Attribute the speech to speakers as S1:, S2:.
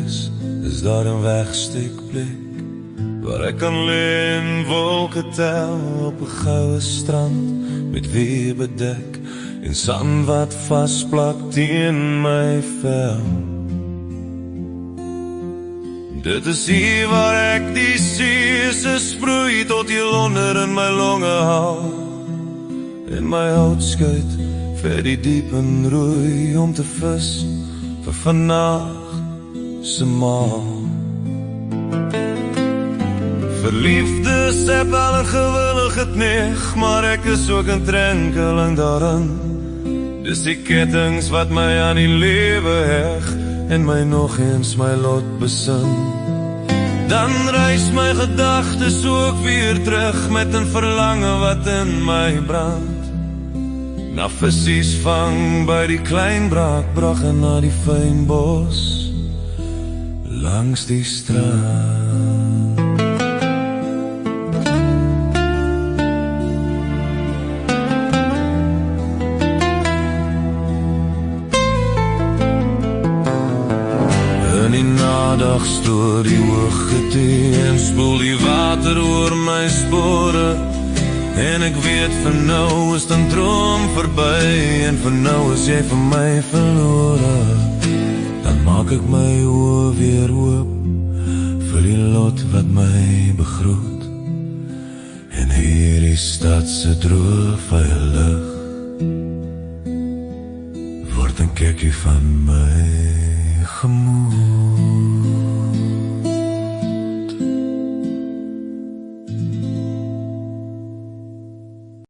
S1: wees, is daar 'n wegstukplek waar ek kan lê en wolke tel op 'n goue strand met weer bedek en sand wat vasplak teen my vel. Dit is hier waar ek die see se sproei tot hier onder in my longe haal en my houtskuit vir die diep en roei om te vis vir vandag se maal. Verliefde sep al 'n gewillige kneg, maar ek is ook 'n drenkeling daarin. Dis die kettings wat my aan die lewe heg en my nog eens my lot besin. Dan reis my gedagtes ook weer terug met 'n verlange wat in my brand. Na visies vang by die klein braakbrug en na die fyn bos langs die strand. In die nadag stoor die hooggetee en spoel die water oor my spore. En ek weet vir nou is dan droom verby en vir nou is jy vir my verlore. Dan maak ek my oë weer oop vir die lot wat my begroet. En hierdie stad se droë vuil lig word 'n kekkie van my.